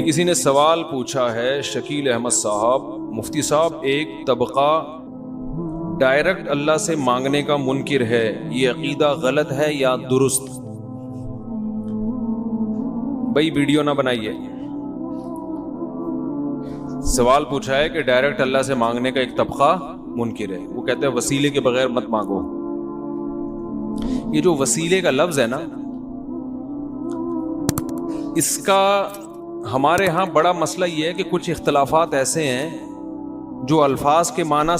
کسی نے سوال پوچھا ہے شکیل احمد صاحب، مفتی صاحب ایک طبقہ ڈائریکٹ اللہ سے مانگنے کا منکر ہے، یہ عقیدہ غلط ہے یا درست؟ بھائی ویڈیو نہ بنائیے، سوال پوچھا ہے کہ ڈائریکٹ اللہ سے مانگنے کا ایک طبقہ منکر ہے، وہ کہتے ہیں وسیلے کے بغیر مت مانگو۔ یہ جو وسیلے کا لفظ ہے نا، اس کا ہمارے ہاں بڑا مسئلہ یہ ہے کہ کچھ اختلافات ایسے ہیں جو الفاظ کے معنی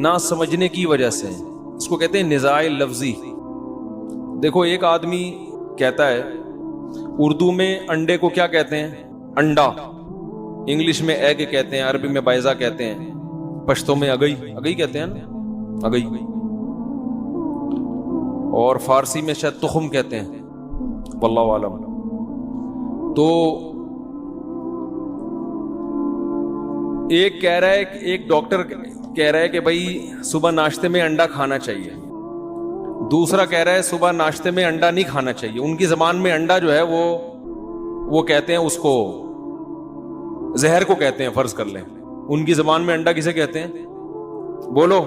نہ سمجھنے کی وجہ سے ہیں، اس کو کہتے ہیں نزاع لفظی۔ دیکھو ایک آدمی کہتا ہے اردو میں انڈے کو کیا کہتے ہیں؟ انڈا، انگلش میں ایگ کہتے ہیں، عربی میں بیضہ کہتے ہیں، پشتو میں اگئی کہتے ہیں نا، اگئی، اور فارسی میں شاید تخم کہتے ہیں، واللہ عالم۔ تو ایک کہہ رہا ہے، ایک ڈاکٹر کہہ رہا ہے کہ بھائی صبح ناشتے میں انڈا کھانا چاہیے، دوسرا کہہ رہا ہے صبح ناشتے میں انڈا نہیں کھانا چاہیے۔ ان کی زبان میں انڈا جو ہے وہ کہتے ہیں اس کو زہر کو کہتے ہیں، فرض کر لیں ان کی زبان میں انڈا کسے کہتے ہیں؟ بولو،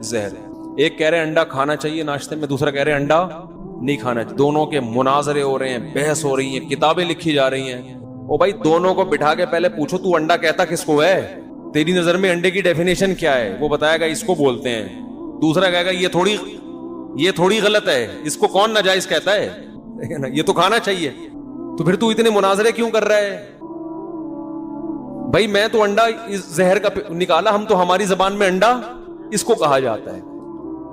زہر۔ ایک کہہ رہے ہیں انڈا کھانا چاہیے ناشتے میں، دوسرا کہہ رہے ہیں انڈا نہیں کھانا چاہیے۔ دونوں کے مناظرے ہو رہے ہیں، بحث ہو رہی ہیں، کتابیں لکھی جا رہی ہیں۔ او بھائی دونوں کو بٹھا کے پہلے پوچھو تو انڈا کہتا کس کو ہے؟ تیری نظر میں انڈے کی ڈیفینیشن کیا ہے؟ وہ بتائے گا اس کو بولتے ہیں، دوسرا کہے گا یہ تھوڑی غلط ہے، اس کو کون ناجائز کہتا ہے؟ یہ تو کھانا چاہیے۔ تو پھر تو اتنے مناظرے کیوں کر رہا ہے؟ بھائی میں تو انڈا اس زہر کا نکالا، ہم تو ہماری زبان میں انڈا اس کو کہا جاتا ہے۔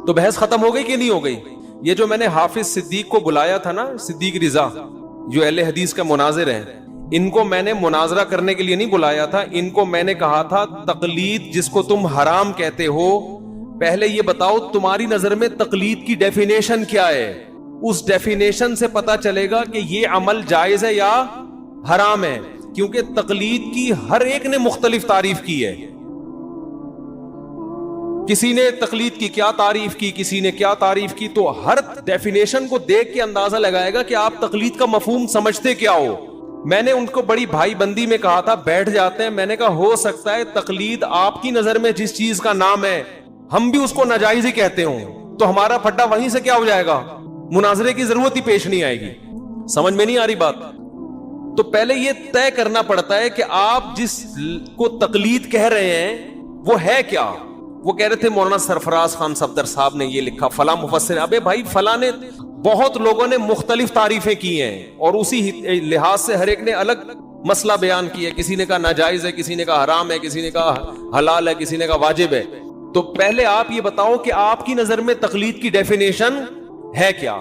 تو بحث ختم ہو گئی کہ نہیں ہو گئی؟ یہ جو میں نے حافظ صدیق کو بلایا تھا نا، صدیق رضا جو اہل حدیث کا مناظر ہیں، ان کو میں نے مناظرہ کرنے کے لیے نہیں بلایا تھا، ان کو میں نے کہا تھا تقلید جس کو تم حرام کہتے ہو، پہلے یہ بتاؤ تمہاری نظر میں تقلید کی ڈیفینیشن کیا ہے؟ اس ڈیفینیشن سے پتا چلے گا کہ یہ عمل جائز ہے یا حرام ہے، کیونکہ تقلید کی ہر ایک نے مختلف تعریف کی ہے۔ کسی نے تقلید کی کیا تعریف کی، کسی نے کیا تعریف کی، تو ہر ڈیفینیشن کو دیکھ کے اندازہ لگائے گا کہ آپ تقلید کا مفہوم سمجھتے کیا ہو۔ میں نے ان کو بڑی بھائی بندی میں کہا تھا بیٹھ جاتے ہیں، میں نے کہا ہو سکتا ہے تقلید آپ کی نظر میں جس چیز کا نام ہے ہم بھی اس کو ناجائز ہی کہتے ہوں، تو ہمارا پھڈا وہیں سے کیا ہو جائے گا، مناظرے کی ضرورت ہی پیش نہیں آئے گی۔ سمجھ میں نہیں آ رہی بات؟ تو پہلے یہ طے کرنا پڑتا ہے کہ آپ جس کو تقلید کہہ رہے ہیں وہ ہے کیا۔ وہ کہہ رہے تھے مولانا سرفراز خان صفدر صاحب نے یہ لکھا، فلاں مفسر، ابے بھائی فلاں نے، بہت لوگوں نے مختلف تعریفیں کی ہیں اور اسی لحاظ سے ہر ایک نے الگ مسئلہ بیان کیا ہے، کسی نے کہا ناجائز ہے، کسی نے کہا حرام ہے، کسی نے کہا حلال ہے، کسی نے کہا واجب ہے۔ تو پہلے آپ یہ بتاؤ کہ آپ کی نظر میں تقلید کی ڈیفینیشن ہے کیا؟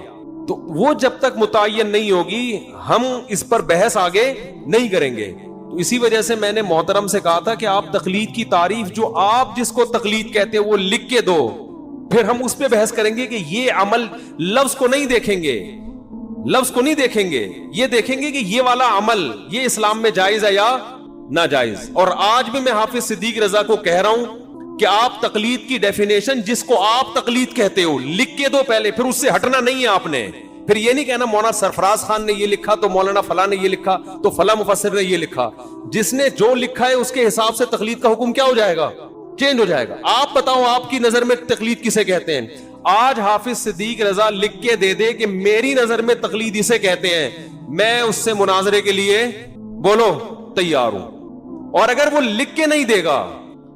تو وہ جب تک متعین نہیں ہوگی ہم اس پر بحث آگے نہیں کریں گے۔ تو اسی وجہ سے میں نے محترم سے کہا تھا کہ آپ تقلید کی تعریف جو آپ جس کو تقلید کہتے ہیں وہ لکھ کے دو، پھر ہم اس پہ بحث کریں گے کہ یہ عمل، لفظ کو نہیں دیکھیں گے، لفظ کو نہیں دیکھیں گے، یہ دیکھیں گے کہ یہ والا عمل یہ اسلام میں جائز ہے یا ناجائز۔ اور آج بھی میں حافظ صدیق رضا کو کہہ رہا ہوں کہ آپ تقلید کی ڈیفینیشن جس کو آپ تقلید کہتے ہو لکھ کے دو پہلے، پھر اس سے ہٹنا نہیں ہے آپ نے۔ پھر یہ نہیں کہنا مولانا سرفراز خان نے یہ لکھا تو مولانا فلاں نے یہ لکھا تو فلاں مفسر نے یہ لکھا۔ جس نے جو لکھا ہے اس کے حساب سے تقلید کا حکم کیا ہو جائے گا؟ چینج ہو جائے گا۔ آپ بتاؤ آپ کی نظر میں تقلید کسے کہتے ہیں؟ آج حافظ صدیق رضا لکھ کے دے دے کہ میری نظر میں تقلید اسے کہتے ہیں، میں اس سے مناظرے کے لیے بولو تیار ہوں۔ اور اگر وہ لکھ کے نہیں دے گا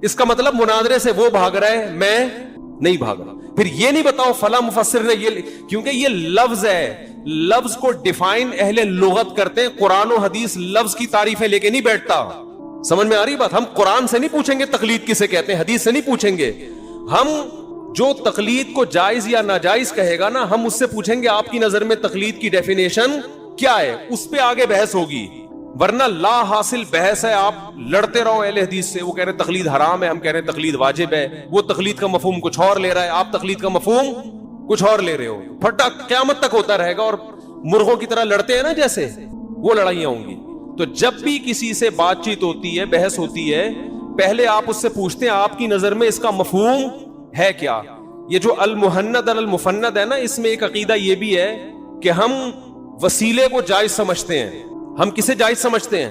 اس کا مطلب مناظرے سے وہ بھاگ رہا ہے، میں نہیں بھاگ رہا۔ پھر یہ نہیں بتاؤ فلاں مفسر نے یہ، کیونکہ یہ لفظ ہے، لفظ کو ڈیفائن اہل لغت کرتے ہیں، قرآن و حدیث لفظ کی تعریفیں لے کے نہیں بیٹھتا۔ سمجھ میں آ رہی بات؟ ہم قرآن سے نہیں پوچھیں گے تقلید کسے کہتے ہیں، حدیث سے نہیں پوچھیں گے، ہم جو تقلید کو جائز یا ناجائز کہے گا نا ہم اس سے پوچھیں گے آپ کی نظر میں تقلید کی ڈیفینیشن کیا ہے، اس پہ آگے بحث ہوگی۔ ورنہ لا حاصل بحث ہے، آپ لڑتے رہو اہل حدیث سے، وہ کہہ رہے ہیں تقلید حرام ہے، ہم کہہ رہے ہیں تقلید واجب ہے، وہ تقلید کا مفہوم کچھ اور لے رہا ہے، آپ تقلید کا مفہوم کچھ اور لے رہے ہو، پھٹا قیامت تک ہوتا رہے گا، اور مرغوں کی طرح لڑتے ہیں نا جیسے، وہ لڑائیاں ہوں گی۔ تو جب بھی کسی سے بات چیت ہوتی ہے، بحث ہوتی ہے، پہلے آپ اس سے پوچھتے ہیں آپ کی نظر میں اس کا مفہوم ہے کیا۔ یہ جو المحند المفند ہے نا، اس میں ایک عقیدہ یہ بھی ہے کہ ہم وسیلے کو جائز سمجھتے ہیں۔ ہم کسے جائز سمجھتے ہیں؟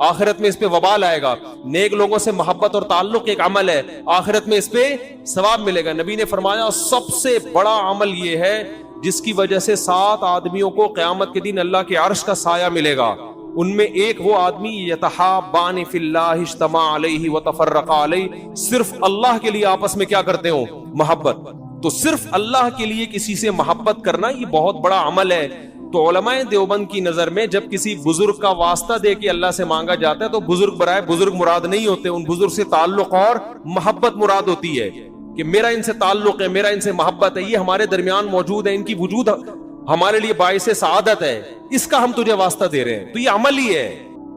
آخرت میں اس پہ وبال آئے گا. نیک لوگوں سے محبت اور تعلق ایک عمل ہے, آخرت میں اس پہ ثواب ملے گا. نبی نے فرمایا سب سے بڑا عمل یہ ہے جس کی وجہ سے 7 آدمیوں کو قیامت کے دن اللہ کے عرش کا سایہ ملے گا. ان میں ایک وہ آدمی یتحابان فی اللہ اجتمع علیہ وتفرقا علیہ, صرف اللہ کے لیے آپس میں کیا کرتے ہو, محبت. تو صرف اللہ کے لیے کسی سے محبت کرنا یہ بہت بڑا عمل ہے. تو علماء دیوبند کی نظر میں جب کسی بزرگ کا واسطہ دے کے اللہ سے مانگا جاتا ہے تو بزرگ برائے بزرگ مراد نہیں ہوتے, ان بزرگ سے تعلق اور محبت مراد ہوتی ہے کہ میرا ان سے تعلق ہے, میرا ان سے محبت ہے, یہ ہمارے درمیان موجود ہے, ان کی وجود ہمارے لیے باعث سعادت ہے, اس کا ہم تجھے واسطہ دے رہے ہیں. تو یہ عمل ہی ہے,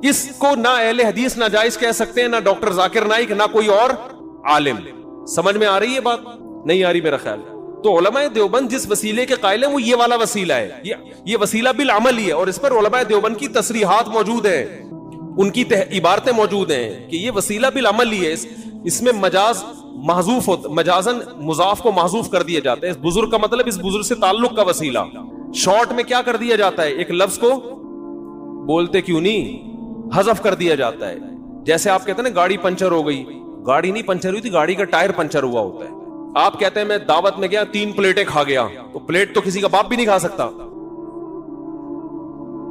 اس کو نہ اہل حدیث ناجائز کہہ سکتے ہیں, نہ ڈاکٹر ذاکر نائک, نہ کوئی اور عالم. سمجھ میں آ رہی ہے بات؟ نہیں آ رہی میرا خیال. تو علماء دیوبند جس وسیلے کے قائل ہیں وہ یہ والا وسیلہ ہے, یہ وسیلہ بالعمل ہی ہے, اور اس پر علماء دیوبند کی تصریحات موجود ہیں, ان کی عبارتیں موجود ہیں کہ یہ وسیلہ بالعمل ہی ہے. اس میں مجاز محذوف ہوتا, مجازن مضاف کو محذوف کر دیا جاتا ہے. اس بزرگ کا مطلب اس بزرگ سے تعلق کا وسیلہ. شارٹ میں کیا کر دیا جاتا ہے, ایک لفظ کو بولتے کیوں نہیں حذف کر دیا جاتا ہے. جیسے آپ کہتے ہیں نا گاڑی پنچر ہو گئی, گاڑی نہیں پنچر ہوئی تھی, گاڑی کا ٹائر پنچر ہوا ہوتا ہے. آپ کہتے ہیں میں دعوت میں گیا 3 پلیٹیں کھا گیا, تو پلیٹ تو کسی کا باپ بھی نہیں کھا سکتا,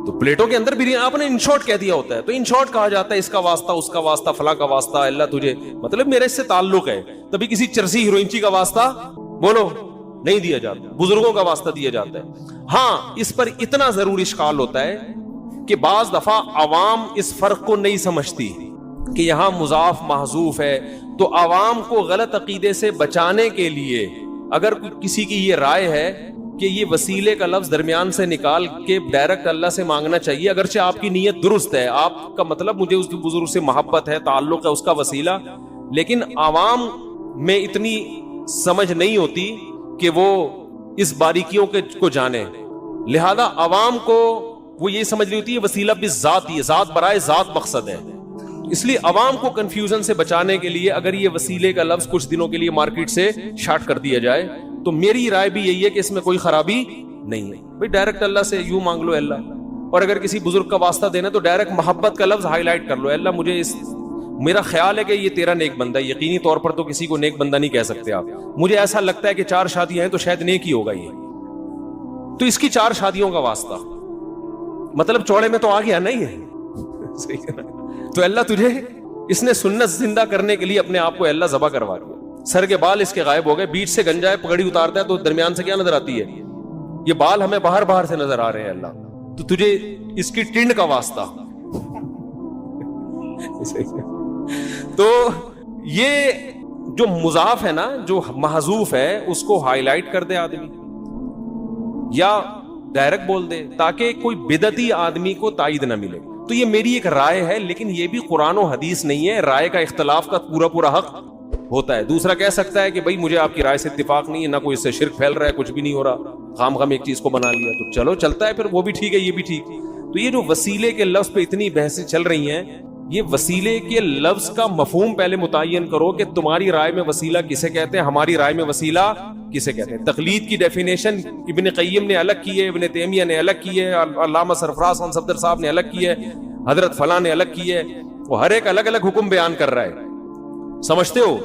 تو پلیٹوں کے اندر بھی آپ نے ان شارٹ کہہ دیا ہوتا ہے. تو ان شارٹ کہا جاتا ہے اس کا واسطہ, اس کا واسطہ, فلاں کا واسطہ, اللہ تجھے مطلب میرے اس سے تعلق ہے. تبھی کسی چرسی ہیروئنچی کا واسطہ بولو نہیں دیا جاتا, بزرگوں کا واسطہ دیا جاتا ہے. ہاں اس پر اتنا ضرور اشکال ہوتا ہے کہ بعض دفعہ عوام اس فرق کو نہیں سمجھتی کہ یہاں مضاف محذوف ہے, تو عوام کو غلط عقیدے سے بچانے کے لیے اگر کسی کی یہ رائے ہے کہ یہ وسیلے کا لفظ درمیان سے نکال کے ڈائریکٹ اللہ سے مانگنا چاہیے, اگرچہ آپ کی نیت درست ہے, آپ کا مطلب مجھے اس بزرگ سے محبت ہے, تعلق ہے, اس کا وسیلہ, لیکن عوام میں اتنی سمجھ نہیں ہوتی کہ وہ اس باریکیوں کو جانے, لہذا عوام کو وہ یہ سمجھ لی ہوتی ہے وسیلہ بالذات ہی, ذات برائے ذات مقصد ہے. اس لیے عوام کو کنفیوژن سے بچانے کے لیے اگر یہ وسیلے کا لفظ کچھ دنوں کے لیے مارکیٹ سے شارٹ کر دیا جائے تو میری رائے بھی یہی ہے کہ اس میں کوئی خرابی نہیں ہے. بھئی ڈائریکٹ اللہ سے یوں مانگ لو اللہ, اور اگر کسی بزرگ کا واسطہ دینا تو ڈائریکٹ محبت کا لفظ ہائی لائٹ کر لو, اللہ مجھے میرا خیال ہے کہ یہ تیرا نیک بندہ ہے. یقینی طور پر تو کسی کو نیک بندہ نہیں کہہ سکتے آپ, مجھے ایسا لگتا ہے کہ 4 شادیاں ہیں تو شاید نیک ہی ہوگا یہ, تو اس کی 4 شادیوں کا واسطہ, مطلب چوڑے میں تو آ گیا نہیں ہے. تو اللہ تجھے اس نے سنت زندہ کرنے کے لیے اپنے آپ کو اللہ ذبح کروا دیا. سر کے بال اس کے غائب ہو گئے, بیچ سے گنجا ہے, پگڑی اتارتا ہے تو درمیان سے کیا نظر آتی ہے, یہ بال ہمیں باہر باہر سے نظر آ رہے ہیں. اللہ تو تجھے اس کی ٹنڈ کا واسطہ. تو یہ جو مضاف ہے نا, جو محذوف ہے, اس کو ہائی لائٹ کر دے آدمی یا ڈائریکٹ بول دے تاکہ کوئی بدعتی آدمی کو تائید نہ ملے. تو یہ میری ایک رائے ہے, لیکن یہ بھی قرآن و حدیث نہیں ہے, رائے کا اختلاف کا پورا حق ہوتا ہے. دوسرا کہہ سکتا ہے کہ بھائی مجھے آپ کی رائے سے اتفاق نہیں ہے, نہ کوئی اس سے شرک پھیل رہا ہے, کچھ بھی نہیں ہو رہا, خام خام ایک چیز کو بنا لیا, تو چلو چلتا ہے پھر, وہ بھی ٹھیک ہے, یہ بھی ٹھیک. تو یہ جو وسیلے کے لفظ پہ اتنی بحثیں چل رہی ہیں, یہ وسیلے کے لفظ کا مفہوم پہلے متعین کرو کہ تمہاری رائے میں وسیلہ کسے کہتے ہیں, ہماری رائے میں وسیلہ کسے کہتے ہیں. تقلید کی ڈیفینیشن ابن قیم نے الگ کی ہے, ابن تیمیہ نے الگ کی ہے, علامہ سرفراز خان صفدر صاحب نے الگ کی ہے, حضرت فلاں نے الگ کی ہے, وہ ہر ایک الگ الگ حکم بیان کر رہا ہے. سمجھتے ہو؟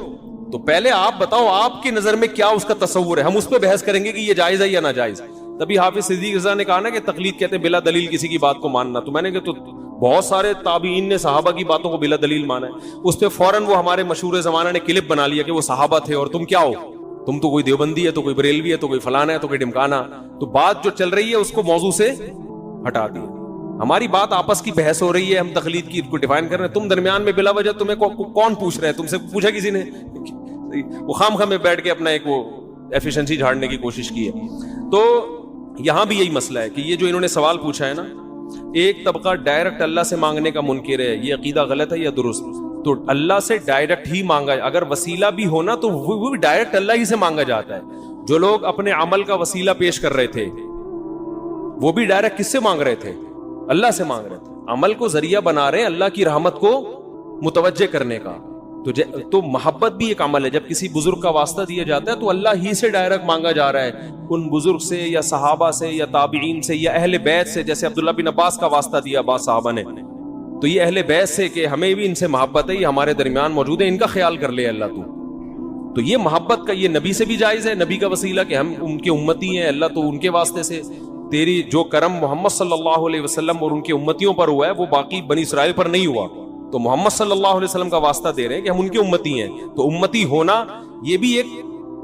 تو پہلے آپ بتاؤ آپ کی نظر میں کیا اس کا تصور ہے, ہم اس پہ بحث کریں گے کہ یہ جائز ہے یا ناجائز. تبھی حافظ صدیق رضا نے کہا نا کہ تقلید کہتے ہیں بلا دلیل کسی کی بات کو ماننا. تو میں نے کہا تو بہت سارے تابعین نے صحابہ کی باتوں کو بلا دلیل مانا ہے. اس پہ فوراً وہ ہمارے مشہور زمانہ نے کلپ بنا لیا کہ وہ صحابہ تھے اور تم کیا ہو, تم تو کوئی دیوبندی ہے, تو کوئی بریلوی ہے, تو کوئی فلانا ہے, تو کوئی ڈمکانا. تو بات جو چل رہی ہے اس کو موضوع سے ہٹا دی. ہماری بات آپس کی بحث ہو رہی ہے, ہم تقلید کی کو ڈیفائن کر رہے ہیں, تم درمیان میں بلا وجہ تمہیں کون پوچھ رہے ہیں, تم سے پوچھا کسی نے؟ وہ خام خام میں بیٹھ کے اپنا ایک وہ ایفیشنسی جھاڑنے کی کوشش کی ہے. تو یہاں بھی یہی مسئلہ ہے کہ یہ جو انہوں نے سوال پوچھا ہے نا, ایک طبقہ ڈائریکٹ اللہ سے مانگنے کا منکر ہے, یہ عقیدہ غلط ہے یا درست؟ تو اللہ سے ڈائریکٹ ہی مانگا, اگر وسیلہ بھی ہونا تو وہ ڈائریکٹ اللہ ہی سے مانگا جاتا ہے. جو لوگ اپنے عمل کا وسیلہ پیش کر رہے تھے وہ بھی ڈائریکٹ کس سے مانگ رہے تھے؟ اللہ سے مانگ رہے تھے. عمل کو ذریعہ بنا رہے ہیں اللہ کی رحمت کو متوجہ کرنے کا. تو محبت بھی ایک عمل ہے. جب کسی بزرگ کا واسطہ دیا جاتا ہے تو اللہ ہی سے ڈائریکٹ مانگا جا رہا ہے, ان بزرگ سے یا صحابہ سے یا تابعین سے یا اہل بیت سے. جیسے عبداللہ بن عباس کا واسطہ دیا بعض صحابہ نے, تو یہ اہل بیت سے کہ ہمیں بھی ان سے محبت ہے, یہ ہمارے درمیان موجود ہے, ان کا خیال کر لے اللہ تو یہ محبت کا یہ نبی سے بھی جائز ہے, نبی کا وسیلہ کہ ہم ان کے امتی ہیں, اللہ تو ان کے واسطے سے تیری جو کرم محمد صلی اللہ علیہ وسلم اور ان کے امتیوں پر ہوا ہے وہ باقی بنی اسرائیل پر نہیں ہوا, تو محمد صلی اللہ علیہ وسلم کا واسطہ دے رہے ہیں کہ ہم ان کے امتی ہیں. تو امتی ہونا یہ بھی ایک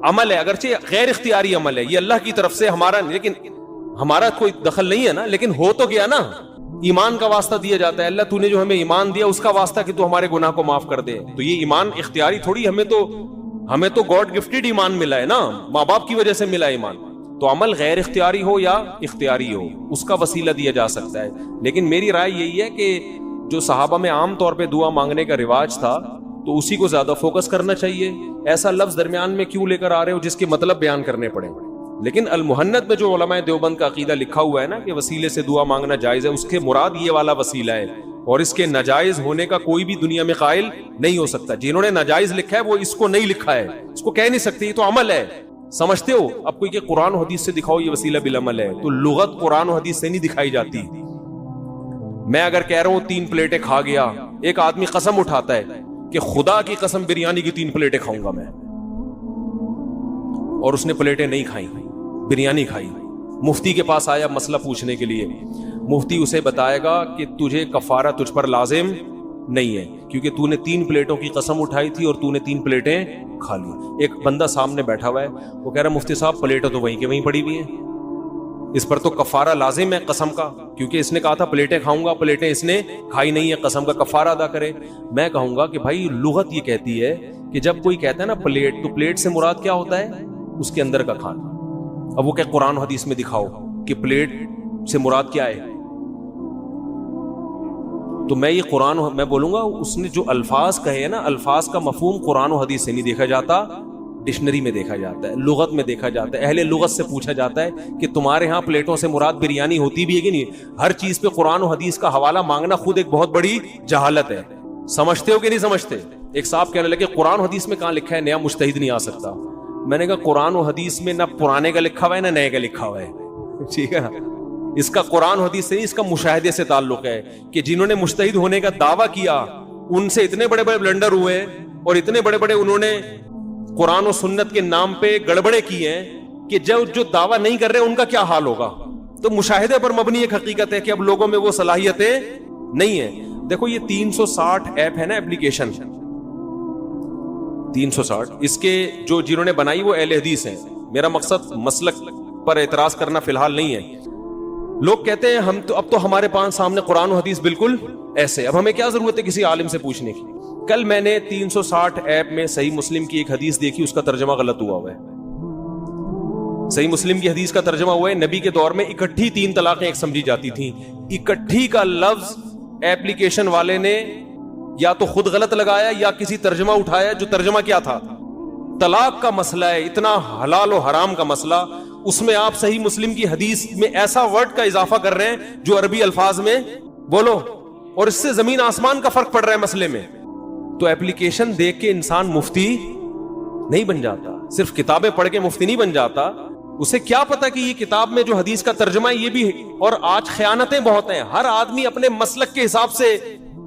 عمل ہے, اگرچہ غیر اختیاری عمل ہے, یہ اللہ کی طرف سے ہمارا, لیکن ہمارا کوئی دخل نہیں ہے نا, لیکن ہو تو گیا نا. ایمان کا واسطہ دیا جاتا ہے, اللہ تو نے جو ہمیں ایمان دیا اس کا واسطہ کہ تو ہمارے گناہ کو معاف کر دے. تو یہ ایمان اختیاری تھوڑی, ہمیں تو گاڈ گفٹڈ ایمان ملا ہے نا, ماں باپ کی وجہ سے ملا ایمان. تو عمل غیر اختیاری ہو یا اختیاری ہو اس کا وسیلہ دیا جا سکتا ہے. لیکن میری رائے یہی ہے کہ جو صحابہ میں عام طور پہ دعا مانگنے کا رواج تھا تو اسی کو زیادہ فوکس کرنا چاہیے. ایسا لفظ درمیان میں کیوں لے کر آ رہے ہو جس کے مطلب بیان کرنے پڑے. لیکن المحنت میں جو علماء دیوبند کا عقیدہ لکھا ہوا ہے نا کہ وسیلے سے دعا مانگنا جائز ہے, اس کے مراد یہ والا وسیلہ ہے, اور اس کے ناجائز ہونے کا کوئی بھی دنیا میں قائل نہیں ہو سکتا. جنہوں نے ناجائز لکھا ہے وہ اس کو نہیں لکھا ہے, اس کو کہہ نہیں سکتے, یہ تو عمل ہے. سمجھتے ہو اب کوئی کہ قرآن و حدیث سے دکھاؤ یہ وسیلہ بالعمل ہے, تو لغت قرآن و حدیث سے نہیں دکھائی جاتی. میں اگر کہہ رہا ہوں 3 پلیٹیں کھا گیا, ایک آدمی قسم اٹھاتا ہے کہ خدا کی قسم بریانی کی 3 پلیٹیں کھاؤں گا میں, اور اس نے پلیٹیں نہیں کھائیں, بریانی کھائی. مفتی کے پاس آیا مسئلہ پوچھنے کے لیے, مفتی اسے بتائے گا کہ تجھے کفارہ تجھ پر لازم نہیں ہے کیونکہ تو نے 3 پلیٹوں کی قسم اٹھائی تھی اور تو نے 3 پلیٹیں کھا لی. ایک بندہ سامنے بیٹھا ہوا ہے, وہ کہہ رہا مفتی صاحب پلیٹیں تو وہیں کے وہیں پڑی ہوئی ہیں, اس پر تو کفارہ لازم ہے قسم کا, کیونکہ اس نے کہا تھا پلیٹیں کھاؤں گا, پلیٹیں اس نے کھائی نہیں ہے, قسم کا کفارہ ادا کرے. میں کہوں گا کہ بھائی لغت یہ کہتی ہے کہ جب کوئی کہتا ہے نا پلیٹ, تو پلیٹ سے مراد کیا ہوتا ہے, اس کے اندر کا کھانا. اب وہ کہ قرآن و حدیث میں دکھاؤ کہ پلیٹ سے مراد کیا ہے, تو میں یہ قرآن میں بولوں گا اس نے جو الفاظ کہے ہیں نا, الفاظ کا مفہوم قرآن و حدیث سے نہیں دیکھا جاتا, ڈکشنری میں دیکھا جاتا ہے, لغت میں دیکھا جاتا ہے, اہل لغت سے پوچھا جاتا ہے کہ تمہارے ہاں پلیٹوں سے مراد بریانی ہوتی بھی ہے کہ نہیں. ہر چیز پہ قرآن و حدیث کا حوالہ مانگنا خود ایک بہت بڑی جہالت ہے. سمجھتے ہو کہ نہیں سمجھتے؟ ایک صاحب کہنے لگے قرآن و حدیث میں کہاں لکھا ہے نیا مجتہد نہیں آ سکتا. میں نے کہا قرآن و حدیث میں نہ پرانے کا لکھا ہوا ہے نہ نئے کا لکھا ہوا ہے, ٹھیک ہے. اس کا قرآن و حدیث سے نہیں, اس کا مشاہدے سے تعلق ہے کہ جنہوں نے مجتہد ہونے کا دعویٰ کیا ان سے اتنے بڑے بڑے بلنڈر ہوئے اور اتنے بڑے بڑے انہوں نے قرآن و سنت کے نام پہ گڑبڑے کی ہیں کہ جو دعویٰ نہیں کر رہے ان کا کیا حال ہوگا. تو مشاہدے پر مبنی ایک حقیقت ہے کہ اب لوگوں میں وہ صلاحیتیں نہیں ہیں. دیکھو یہ 360 ایپ ہے نا, ایپلیکیشن 360, اس کے جو جنہوں نے بنائی وہ اہل حدیث ہیں. میرا مقصد مسلک پر اعتراض کرنا فی الحال نہیں ہے. لوگ کہتے ہیں ہم تو اب تو ہمارے پاس سامنے قرآن و حدیث بالکل ایسے, اب ہمیں کیا ضرورت ہے کسی عالم سے پوچھنے کی. کل میں نے 360 ایپ میں صحیح مسلم کی ایک حدیث دیکھی, اس کا ترجمہ غلط ہوا ہے. صحیح مسلم کی حدیث کا ترجمہ ہوا ہے نبی کے دور میں اکٹھی 3 طلاقیں ایک سمجھی جاتی تھیں. اکٹھی کا لفظ ایپلیکیشن والے نے یا تو خود غلط لگایا یا کسی ترجمہ اٹھایا جو ترجمہ کیا تھا, طلاق کا مسئلہ ہے, اتنا حلال و حرام کا مسئلہ, اس میں آپ صحیح مسلم کی حدیث میں ایسا ورڈ کا اضافہ کر رہے ہیں جو عربی الفاظ میں بولو, اور اس سے زمین آسمان کا فرق پڑ رہا ہے مسئلے میں. تو ایپلیکیشن دیکھ کے انسان مفتی نہیں بن جاتا, صرف کتابیں پڑھ کے مفتی نہیں بن جاتا. اسے کیا پتا کہ یہ کتاب میں جو حدیث کا ترجمہ ہے یہ بھی, اور آج خیانتیں بہت ہیں, ہر آدمی اپنے مسلک کے حساب سے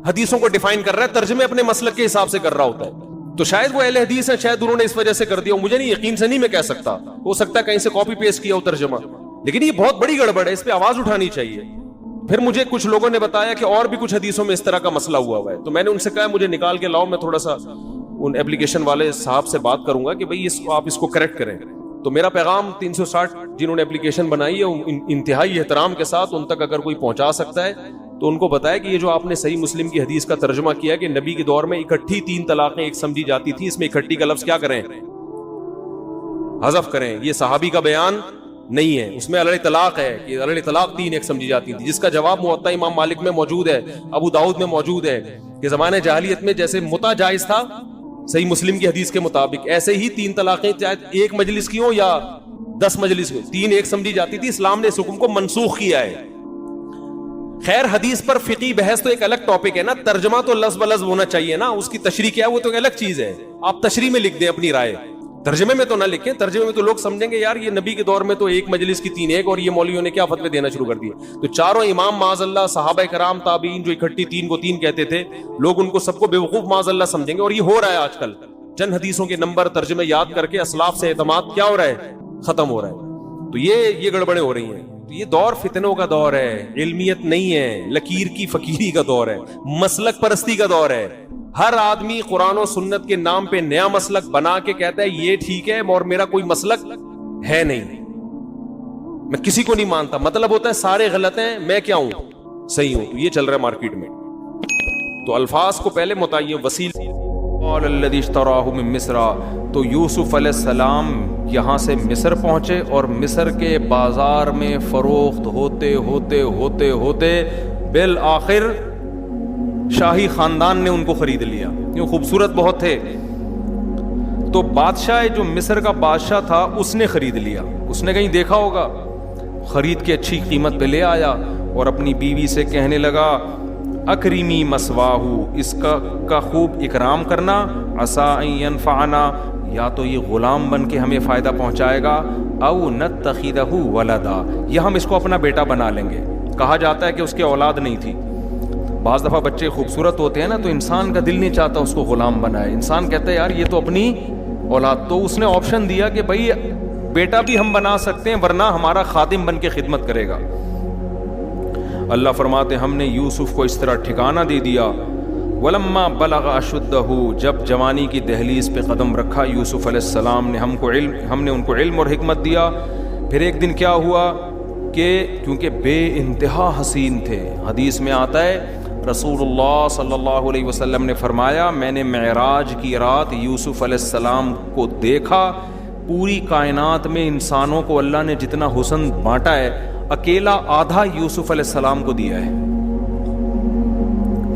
حدیثوں کو ڈیفائن کر رہا ہے, ترجمے اپنے مسلک کے حساب سے کر رہا ہوتا ہے. تو شاید وہ اہل حدیث ہیں, شاید انہوں نے اس وجہ سے کر دیا, مجھے نہیں, یقین سے نہیں میں کہہ سکتا, ہو سکتا ہے کہیں سے کاپی پیسٹ کیا ہو ترجمہ, لیکن یہ بہت بڑی گڑبڑ ہے, اس پہ آواز اٹھانی چاہیے. پھر مجھے کچھ لوگوں نے بتایا کہ اور بھی کچھ حدیثوں میں اس طرح کا مسئلہ ہوا ہے, تو میں نے ان سے کہا مجھے نکال کے لاؤ, میں تھوڑا سا ان ایپلیکیشن والے صاحب سے بات کروں گا کہ بھئی آپ اس کو کریکٹ کریں. تو میرا پیغام 360 جنہوں نے ایپلیکیشن بنائی ہے انتہائی احترام کے ساتھ ان تک اگر کوئی پہنچا سکتا ہے تو ان کو بتایا کہ یہ جو آپ نے صحیح مسلم کی حدیث کا ترجمہ کیا کہ نبی کے دور میں اکٹھی 3 طلاقیں ایک سمجھی جاتی تھی, اس میں اکٹھی کا لفظ کیا کریں, حذف کریں. یہ صحابی کا بیان نہیں ہے, اس میں علیہ طلاق ہے کہ علیہ طلاق 3 ایک سمجھی جاتی تھی, جس کا جواب موطا امام مالک میں موجود ہے, ابو داؤد میں موجود ہے کہ زمانے جاہلیت میں جیسے متع جائز تھا صحیح مسلم کی حدیث کے مطابق, ایسے ہی 3 طلاقیں چاہے ایک مجلس کی ہوں یا 10 مجلس کی, 3 ایک سمجھی جاتی تھی. اسلام نے اس حکم کو منسوخ کیا ہے. خیر حدیث پر فقہی بحث تو ایک الگ ٹاپک ہے نا, ترجمہ تو لفظ بلفظ ہونا چاہیے نا, اس کی تشریح کیا ہے وہ تو ایک الگ چیز ہے. آپ تشریح میں لکھ دیں اپنی رائے, ترجمے میں تو نہ لکھیں, ترجمے میں تو لوگ سمجھیں گے یار یہ نبی کے دور میں تو ایک مجلس کی 3 ایک, اور یہ مولویوں نے کیا فتوے دینا شروع کر دیے. تو چاروں امام معاذ اللہ, صحابہ کرام, تابعین جو اکٹھی 3 کو 3 کہتے تھے, لوگ ان کو سب کو بیوقوف معاذ اللہ سمجھیں گے. اور یہ ہو رہا ہے آج کل, چند حدیثوں کے نمبر ترجمے یاد کر کے اسلاف سے اعتماد کیا ہو رہا ہے, ختم ہو رہا ہے. تو یہ گڑبڑیں ہو رہی ہیں. تو یہ دور فتنوں کا دور ہے, علمیت نہیں ہے, لکیر کی فقیری کا دور ہے, مسلک پرستی کا دور ہے. ہر آدمی قرآن و سنت کے نام پہ نیا مسلک بنا کے کہتا ہے یہ ٹھیک ہے اور میرا کوئی مسلک ہے نہیں, میں کسی کو نہیں مانتا. مطلب ہوتا ہے سارے غلط ہیں, میں کیا ہوں, صحیح ہوں. یہ چل رہا ہے مارکیٹ میں. تو الفاظ کو پہلے متعین وسیل. قال الذی اشتراہ من مصر, تو یوسف علیہ السلام یہاں سے مصر پہنچے اور مصر کے بازار میں فروخت ہوتے ہوتے ہوتے ہوتے بالآخر شاہی خاندان نے ان کو خرید لیا. یہ خوبصورت بہت تھے. تو بادشاہ جو مصر کا بادشاہ تھا اس نے خرید لیا. اس نے کہیں دیکھا ہوگا, خرید کے اچھی قیمت پہ لے آیا اور اپنی بیوی سے کہنے لگا اکریمی مسواہو, اس کا خوب اکرام کرنا, عسیٰ ان ینفعنا, یا تو یہ غلام بن کے ہمیں فائدہ پہنچائے گا, او نتخذہ ولدا, یا ہم اس کو اپنا بیٹا بنا لیں گے. کہا جاتا ہے کہ اس کی اولاد نہیں تھی. بعض دفعہ بچے خوبصورت ہوتے ہیں نا, تو انسان کا دل نہیں چاہتا اس کو غلام بنائے. انسان کہتا ہے یار یہ تو اپنی اولاد. تو اس نے آپشن دیا کہ بھائی بیٹا بھی ہم بنا سکتے ہیں, ورنہ ہمارا خادم بن کے خدمت کرے گا. اللہ فرماتے ہم نے یوسف کو اس طرح ٹھکانہ دے دیا. ولما بلغ اشدہ, جب جوانی کی دہلیز پہ قدم رکھا یوسف علیہ السلام نے, ہم نے ان کو علم اور حکمت دیا. پھر ایک دن کیا ہوا کہ کیونکہ بے انتہا حسین تھے. حدیث میں آتا ہے رسول اللہ صلی اللہ علیہ وسلم نے فرمایا میں نے معراج کی رات یوسف علیہ السلام کو دیکھا. پوری کائنات میں انسانوں کو اللہ نے جتنا حسن بانٹا ہے, اکیلا آدھا یوسف علیہ السلام کو دیا ہے.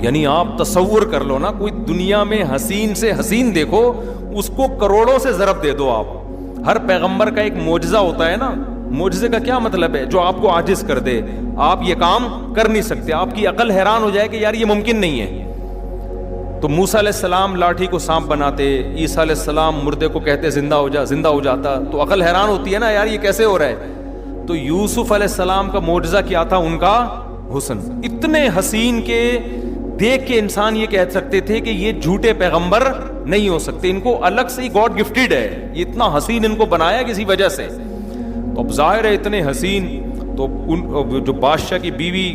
یعنی آپ تصور کر لو نا, کوئی دنیا میں حسین سے حسین دیکھو, اس کو کروڑوں سے ضرب دے دو آپ. ہر پیغمبر کا ایک معجزہ ہوتا ہے نا. معجزے کا کیا مطلب ہے؟ جو آپ کو عاجز کر دے, آپ یہ کام کر نہیں سکتے, آپ کی عقل حیران ہو جائے کہ یار یہ ممکن نہیں ہے. تو موسیٰ علیہ السلام لاٹھی کو سانپ بناتے, عیسیٰ علیہ السلام مردے کو کہتے زندہ ہو جاتا, تو عقل حیران ہوتی ہے نا یار یہ کیسے ہو رہا ہے. تو یوسف علیہ السلام کا معجزہ کیا تھا؟ ان کا حسن. اتنے حسین کے دیکھ کے انسان یہ کہہ سکتے تھے کہ یہ جھوٹے پیغمبر نہیں ہو سکتے, ان کو الگ سے ہی گاڈ گفٹڈ ہے, یہ اتنا حسین ان کو بنایا کسی وجہ سے. تو اب ظاہر ہے اتنے حسین, تو جو بادشاہ کی بیوی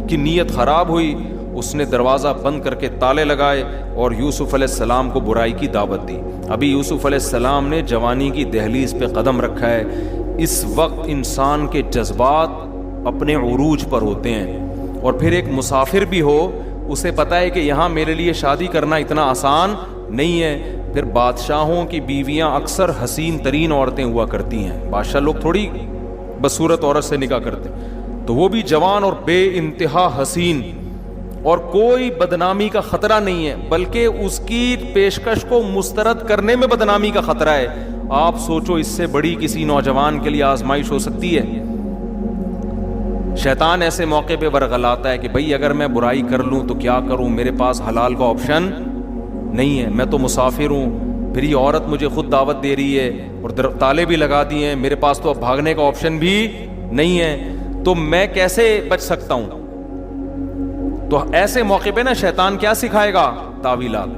کی نیت خراب ہوئی, اس نے دروازہ بند کر کے تالے لگائے اور یوسف علیہ السلام کو برائی کی دعوت دی. ابھی یوسف علیہ السلام نے جوانی کی دہلیز پہ قدم رکھا ہے. اس وقت انسان کے جذبات اپنے عروج پر ہوتے ہیں, اور پھر ایک مسافر بھی ہو اسے پتا ہے کہ یہاں میرے لیے شادی کرنا اتنا آسان نہیں ہے. پھر بادشاہوں کی بیویاں اکثر حسین ترین عورتیں ہوا کرتی ہیں. بادشاہ لوگ تھوڑی بدصورت عورت سے نکاح کرتے, تو وہ بھی جوان اور بے انتہا حسین, اور کوئی بدنامی کا خطرہ نہیں ہے, بلکہ اس کی پیشکش کو مسترد کرنے میں بدنامی کا خطرہ ہے. آپ سوچو اس سے بڑی کسی نوجوان کے لیے آزمائش ہو سکتی ہے؟ شیطان ایسے موقع پہ ورغلاتا ہے کہ بھئی اگر میں برائی کر لوں تو کیا کروں, میرے پاس حلال کا آپشن نہیں ہے, میں تو مسافر ہوں, پھر یہ عورت مجھے خود دعوت دے رہی ہے اور تالے بھی لگا دیے ہیں, میرے پاس تو اب بھاگنے کا آپشن بھی نہیں ہے, تو میں کیسے بچ سکتا ہوں؟ تو ایسے موقع پہ نا شیطان کیا سکھائے گا؟ تعویلات.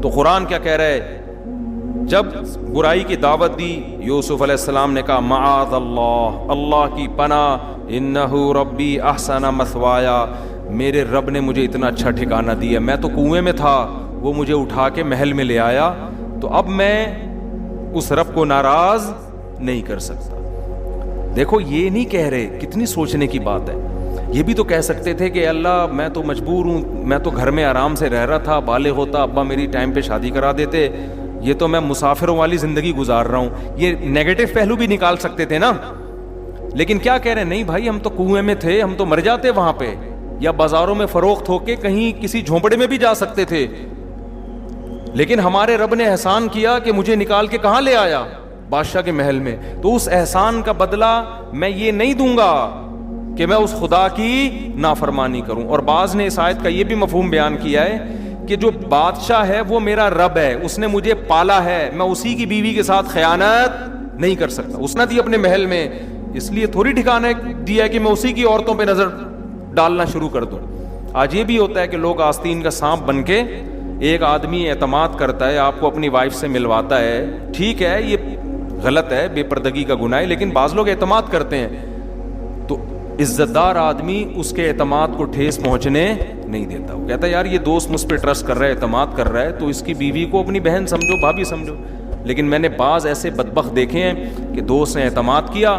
تو قرآن کیا کہہ رہا ہے؟ جب برائی کی دعوت دی یوسف علیہ السلام نے کہا معاذ اللہ, اللہ کی پناہ, انہ ربی احسن مثوایا, میرے رب نے مجھے اتنا اچھا ٹھکانہ دیا, میں تو کنویں میں تھا, وہ مجھے اٹھا کے محل میں لے آیا, تو اب میں اس رب کو ناراض نہیں کر سکتا. دیکھو یہ نہیں کہہ رہے, کتنی سوچنے کی بات ہے. یہ بھی تو کہہ سکتے تھے کہ اللہ میں تو مجبور ہوں, میں تو گھر میں آرام سے رہ رہا تھا, بالغ ہوتا ابا میری ٹائم پہ شادی کرا دیتے, یہ تو میں مسافروں والی زندگی گزار رہا ہوں. یہ نیگیٹو پہلو بھی نکال سکتے تھے نا. لیکن کیا کہہ رہے ہیں؟ نہیں بھائی ہم تو کنویں میں تھے, ہم تو مر جاتے وہاں پہ, یا بازاروں میں فروخت ہو کے کہیں کسی جھونپڑے میں بھی جا سکتے تھے, لیکن ہمارے رب نے احسان کیا کہ مجھے نکال کے کہاں لے آیا؟ بادشاہ کے محل میں. تو اس احسان کا بدلہ میں یہ نہیں دوں گا کہ میں اس خدا کی نافرمانی کروں. اور بعض نے اس آیت کا یہ بھی مفہوم بیان کیا ہے کہ جو بادشاہ ہے وہ میرا رب ہے, اس نے مجھے پالا ہے, میں اسی کی بیوی کے ساتھ خیانت نہیں کر سکتا. اس نے دی اپنے محل میں, اس لیے تھوڑی ٹھکانہ دیا کہ میں اسی کی عورتوں پہ نظر ڈالنا شروع کر دوں. آج یہ بھی ہوتا ہے کہ لوگ آستین کا سانپ بن کے, ایک آدمی اعتماد کرتا ہے, آپ کو اپنی وائف سے ملواتا ہے, ٹھیک ہے یہ غلط ہے, بے پردگی کا گناہ ہے, لیکن بعض لوگ اعتماد کرتے ہیں, تو عزت دار آدمی اس کے اعتماد کو ٹھیس پہنچنے نہیں دیتا. وہ کہتا ہے یار یہ دوست مجھ پہ ٹرسٹ کر رہا ہے, اعتماد کر رہا ہے, تو اس کی بیوی کو اپنی بہن سمجھو, بھابھی سمجھو. لیکن میں نے بعض ایسے بدبخت دیکھے ہیں کہ دوست نے اعتماد کیا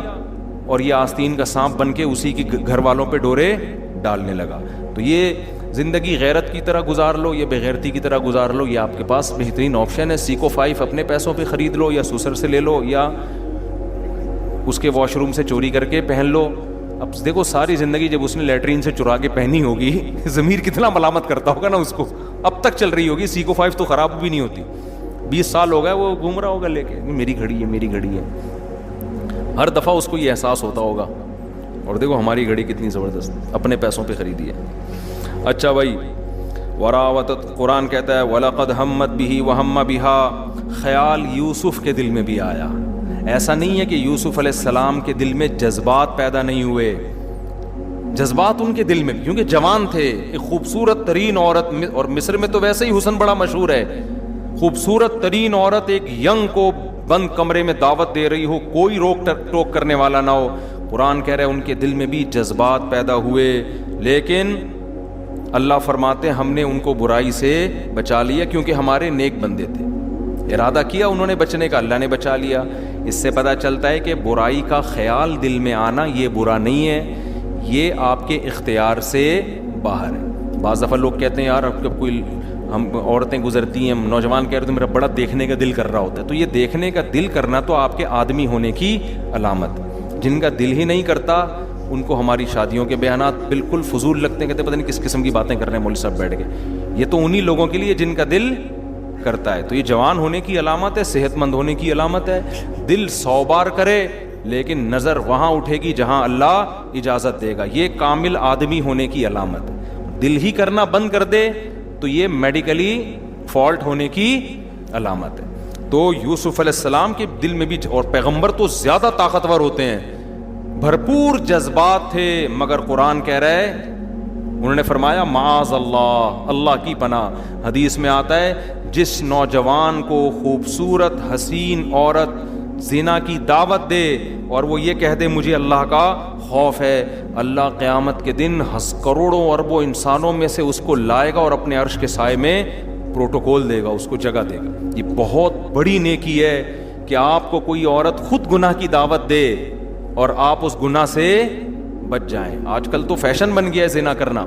اور یہ آستین کا سانپ بن کے اسی کی گھر والوں پہ ڈورے ڈالنے لگا. تو یہ زندگی غیرت کی طرح گزار لو یا بغیرتی کی طرح گزار لو, یہ آپ کے پاس بہترین آپشن ہے. سیکو 5 اپنے پیسوں پہ خرید لو یا سسر سے لے لو یا اس کے واش روم سے چوری کر کے پہن لو. اب دیکھو ساری زندگی جب اس نے لیٹرین سے چرا کے پہنی ہوگی, ضمیر کتنا ملامت کرتا ہوگا نا اس کو, اب تک چل رہی ہوگی. سیکو 5 تو خراب بھی نہیں ہوتی, 20 سال ہو گئے وہ گھوم رہا ہوگا لے کے, میری گھڑی ہے میری گھڑی ہے. ہر دفعہ اس کو یہ احساس ہوتا ہوگا. اور دیکھو ہماری گھڑی کتنی زبردست, اپنے پیسوں پہ خریدی ہے. اچھا بھائی, وراوتت, قرآن کہتا ہے وَلَقَدْ هَمَّتْ بِهِ وَهَمَّ بِهَا, خیال یوسف کے دل میں بھی آیا. ایسا نہیں ہے کہ یوسف علیہ السلام کے دل میں جذبات پیدا نہیں ہوئے, جذبات ان کے دل میں بھی, کیونکہ جوان تھے. ایک خوبصورت ترین عورت, اور مصر میں تو ویسے ہی حسن بڑا مشہور ہے, خوبصورت ترین عورت ایک ینگ کو بند کمرے میں دعوت دے رہی ہو, کوئی روک ٹوک کرنے والا نہ ہو. قرآن کہہ رہے ہیں ان کے دل میں بھی جذبات پیدا ہوئے, لیکن اللہ فرماتے ہم نے ان کو برائی سے بچا لیا کیونکہ ہمارے نیک بندے تھے. ارادہ کیا انہوں نے بچنے کا, اللہ نے بچا لیا. اس سے پتہ چلتا ہے کہ برائی کا خیال دل میں آنا یہ برا نہیں ہے, یہ آپ کے اختیار سے باہر ہے. بعض دفعہ لوگ کہتے ہیں یار اب جب کوئی ہم عورتیں گزرتی ہیں, نوجوان کہہ رہے ہیں میرا بڑا دیکھنے کا دل کر رہا ہوتا ہے, تو یہ دیکھنے کا دل کرنا تو آپ کے آدمی ہونے کی علامت. جن کا دل ہی نہیں کرتا ان کو ہماری شادیوں کے بیانات بالکل فضول لگتے ہیں, کہتے ہیں پتہ نہیں کس قسم کی باتیں کر رہے ہیں مولوی صاحب بیٹھ کے. یہ تو انہی لوگوں کے لیے جن کا دل کرتا ہے. تو یہ جوان ہونے کی علامت ہے, صحت مند ہونے کی علامت ہے. دل 100 بار کرے لیکن نظر وہاں اٹھے گی جہاں اللہ اجازت دے گا, یہ کامل آدمی ہونے کی علامت ہے. دل ہی کرنا بند کر دے تو یہ میڈیکلی فالٹ ہونے کی علامت ہے. تو یوسف علیہ السلام کے دل میں بھی, اور پیغمبر تو زیادہ طاقتور ہوتے ہیں, بھرپور جذبات تھے, مگر قرآن کہہ رہا ہے انہوں نے فرمایا معاذ اللہ, اللہ کی پناہ. حدیث میں آتا ہے جس نوجوان کو خوبصورت حسین عورت زنا کی دعوت دے اور وہ یہ کہہ دے مجھے اللہ کا خوف ہے, اللہ قیامت کے دن کروڑوں اربوں انسانوں میں سے اس کو لائے گا اور اپنے عرش کے سائے میں پروٹوکول دے گا, اس کو جگہ دے گا. یہ بہت بڑی نیکی ہے کہ آپ کو کوئی عورت خود گناہ کی دعوت دے اور آپ اس گناہ سے بچ جائیں. آج کل تو فیشن بن گیا ہے زنا کرنا.